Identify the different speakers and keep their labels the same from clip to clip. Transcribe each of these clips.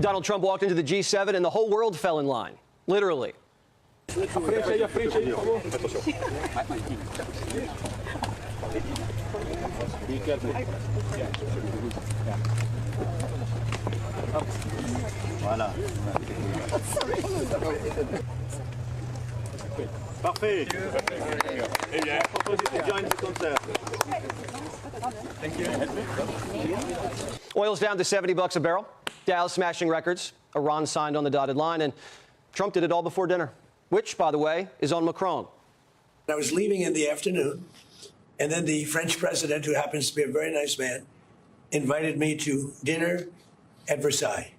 Speaker 1: Donald Trump walked into the G7 and the whole world fell in line, literally.
Speaker 2: Voilà. Parfait. Eh bien, join the concert. Thank you.
Speaker 1: Oil's down to $70 a barrel. Dow's smashing records. Iran signed on the dotted line, and Trump did it all before dinner, which, by the way, is on Macron.
Speaker 3: I was leaving in the afternoon, and then the French president, who happens to be a very nice man, invited me to dinner at Versailles.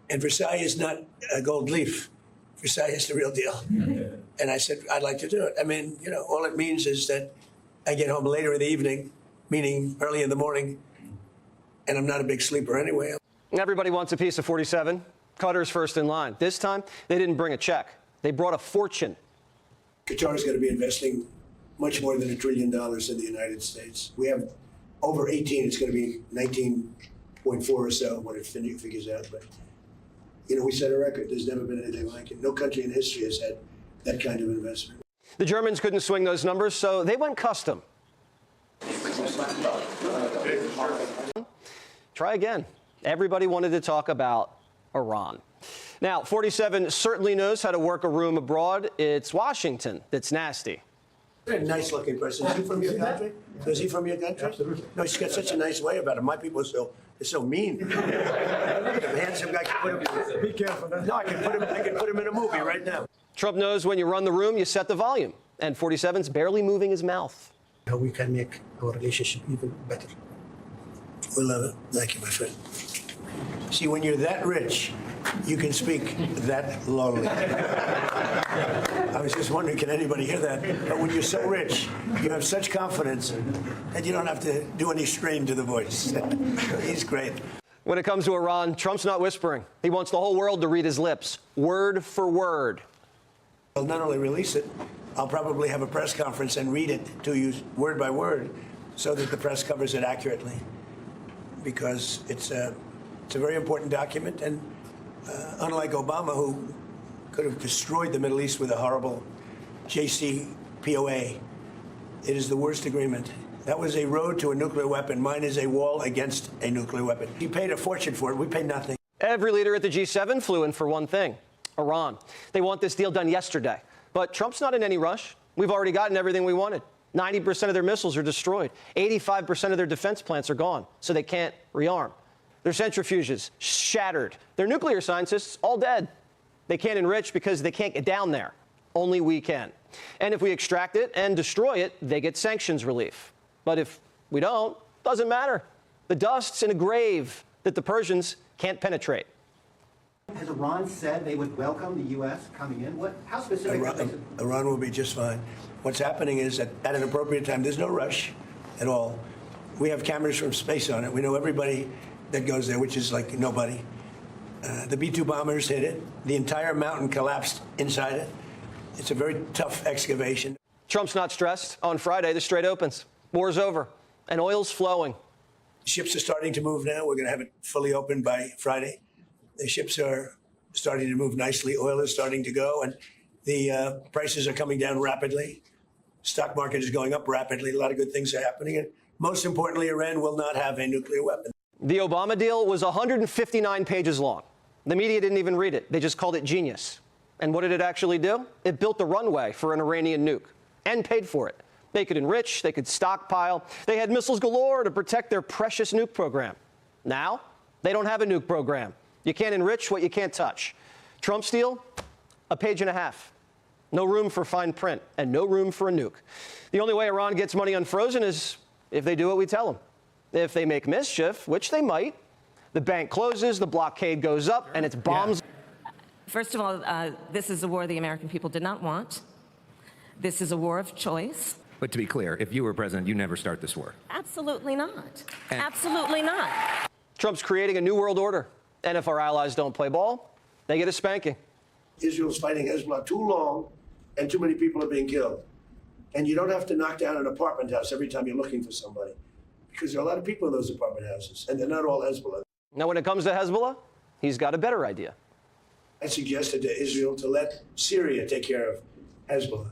Speaker 3: And Versailles is not a gold leaf. Versailles is the real deal. And I said, I'd like to do it. I mean, you know, all it means is that I get home later in the evening, meaning early in the morning, and I'm not a big sleeper anyway.
Speaker 1: Everybody wants a piece of 47. Qatar's first in line. This time, they didn't bring a check. They brought a fortune.
Speaker 3: Qatar is going to be investing much more than $1 trillion in the United States. We have over 18. It's going to be 19.4 or so when it figures out. But, you know, we set a record. There's never been anything like it. No country in history has had that kind of investment.
Speaker 1: The Germans couldn't swing those numbers, so they went custom. Try again. Everybody wanted to talk about Iran. Now, 47 certainly knows how to work a room abroad. It's Washington that's nasty.
Speaker 3: Very nice-looking person. Is he from your country? Is he from your country? Absolutely. No, he's got such a nice way about him. My people are so mean. Look at him, handsome guy. Be careful. No, I can put him in a movie right now.
Speaker 1: Trump knows when you run the room, you set the volume. And 47's barely moving his mouth.
Speaker 3: How we can make our relationship even better. We love it. Thank you, my friend. See, when you're that rich, you can speak that lowly. I was just wondering, can anybody hear that? But when you're so rich, you have such confidence that you don't have to do any strain to the voice. He's great.
Speaker 1: When it comes to Iran, Trump's not whispering. He wants the whole world to read his lips, word for word.
Speaker 3: I'll not only release it, I'll probably have a press conference and read it to you word by word so that the press covers it accurately. Because it's a very important document, and unlike Obama, who could have destroyed the Middle East with a horrible JCPOA, it is the worst agreement. That was a road to a nuclear weapon. Mine is a wall against a nuclear weapon. He paid a fortune for it. We paid nothing.
Speaker 1: Every leader at the G7 flew in for one thing, Iran. They want this deal done yesterday. But Trump's not in any rush. We've already gotten everything we wanted. 90% of their missiles are destroyed. 85% of their defense plants are gone, so they can't rearm. Their centrifuges shattered. Their nuclear scientists all dead. They can't enrich because they can't get down there. Only we can. And if we extract it and destroy it, they get sanctions relief. But if we don't, doesn't matter. The dust's in a grave that the Persians can't penetrate.
Speaker 4: Has Iran said they would welcome the U.S. coming in? How specific?
Speaker 3: Iran will be just fine. What's happening is that at an appropriate time, there's no rush at all. We have cameras from space on it. We know everybody that goes there, which is like nobody. The B-2 bombers hit it. The entire mountain collapsed inside it. It's a very tough excavation.
Speaker 1: Trump's not stressed. On Friday, the Strait opens. War's over, and oil's flowing.
Speaker 3: Ships are starting to move now. We're going to have it fully open by Friday. The ships are starting to move nicely. Oil is starting to go, and the prices are coming down rapidly. Stock market is going up rapidly. A lot of good things are happening. And most importantly, Iran will not have a nuclear weapon.
Speaker 1: The Obama deal was 159 pages long. The media didn't even read it. They just called it genius. And what did it actually do? It built the runway for an Iranian nuke and paid for it. They could enrich, they could stockpile. They had missiles galore to protect their precious nuke program. Now, they don't have a nuke program. You can't enrich what you can't touch. Trump's deal, a page and a half. No room for fine print and no room for a nuke. The only way Iran gets money unfrozen is if they do what we tell them. If they make mischief, which they might, the bank closes, the blockade goes up, and it's bombs.
Speaker 5: First of all, this is a war the American people did not want. This is a war of choice.
Speaker 6: But to be clear, if you were president, you never start this war.
Speaker 5: Absolutely not. Absolutely not.
Speaker 1: Trump's creating a new world order. And if our allies don't play ball, they get a spanking.
Speaker 3: Israel's fighting Hezbollah too long, and too many people are being killed. And you don't have to knock down an apartment house every time you're looking for somebody, because there are a lot of people in those apartment houses, and they're not all Hezbollah.
Speaker 1: Now, when it comes to Hezbollah, He's got a better idea.
Speaker 3: I suggested to Israel to let Syria take care of Hezbollah.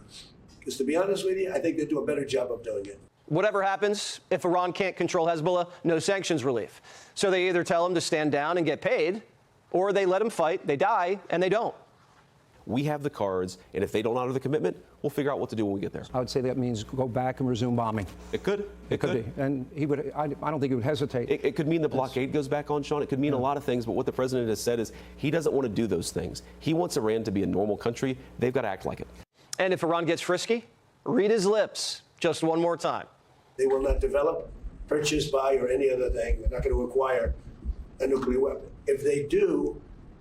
Speaker 3: Because to be honest with you, I think they do a better job of doing it.
Speaker 1: Whatever happens, if Iran can't control Hezbollah, no sanctions relief. So they either tell him to stand down and get paid, or they let him fight, they die, and they don't.
Speaker 7: We have the cards, and if they don't honor the commitment, we'll figure out what to do when we get there.
Speaker 8: I would say that means go back and resume bombing.
Speaker 7: It could. It could.
Speaker 8: Be. And he would. I don't think he would hesitate.
Speaker 7: It could mean the blockade goes back on, Sean. It could mean a lot of things, but what the president has said is he doesn't want to do those things. He wants Iran to be a normal country. They've got to act like it.
Speaker 1: And if Iran gets frisky, read his lips just one more time.
Speaker 3: They will not develop, purchase, buy, or any other thing. They're not going to acquire a nuclear weapon. If they do,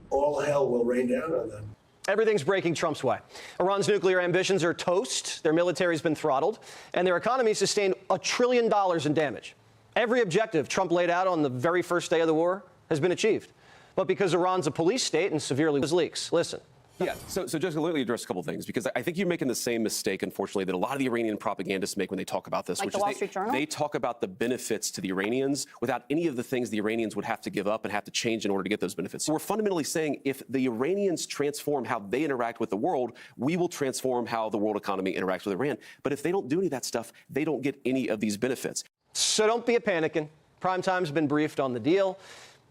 Speaker 3: all hell will rain down on them.
Speaker 1: Everything's breaking Trump's way. Iran's nuclear ambitions are toast, their military's been throttled, and their economy sustained $1 trillion in damage. Every objective Trump laid out on the very first day of the war has been achieved. But because Iran's a police state and severely leaks. Listen.
Speaker 7: Yeah, so Jessica, let me address a couple things, because I think you're making the same mistake, unfortunately, that a lot of the Iranian propagandists make when they talk about this,
Speaker 9: like
Speaker 7: which
Speaker 9: the
Speaker 7: is
Speaker 9: Wall Street Journal?
Speaker 7: they talk about the benefits to the Iranians without any of the things the Iranians would have to give up and have to change in order to get those benefits. So we're fundamentally saying if the Iranians transform how they interact with the world, we will transform how the world economy interacts with Iran. But if they don't do any of that stuff, they don't get any of these benefits.
Speaker 1: So don't be a panicking. Prime Time's been briefed on the deal.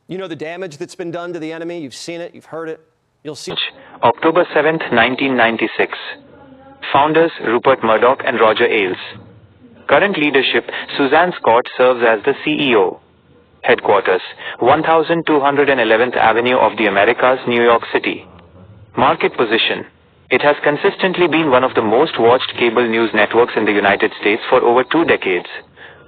Speaker 1: You know the damage that's been done to the enemy. You've seen it. You've heard it. You'll see.
Speaker 10: October 7th, 1996. Founders Rupert Murdoch and Roger Ailes. Current leadership Suzanne Scott serves as the CEO. Headquarters 1211th Avenue of the Americas, New York City. Market position. It has consistently been one of the most watched cable news networks in the United States for over 2 decades.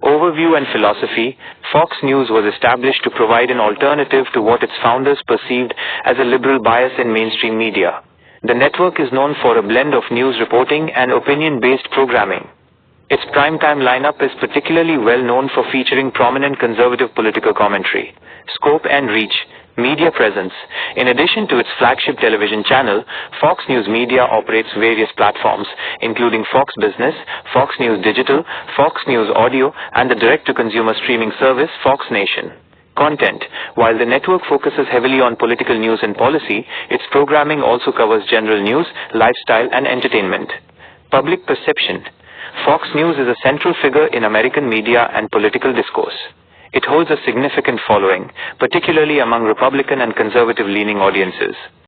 Speaker 10: Overview and philosophy. Fox News was established to provide an alternative to what its founders perceived as a liberal bias in mainstream media. The network is known for a blend of news reporting and opinion-based programming. Its primetime lineup is particularly well known for featuring prominent conservative political commentary. Scope and reach. Media presence. In addition to its flagship television channel, Fox News Media operates various platforms, including Fox Business, Fox News Digital, Fox News Audio, and the direct-to-consumer streaming service Fox Nation. Content. While the network focuses heavily on political news and policy, its programming also covers general news, lifestyle, and entertainment. Public perception. Fox News is a central figure in American media and political discourse. It holds a significant following, particularly among Republican and conservative-leaning audiences.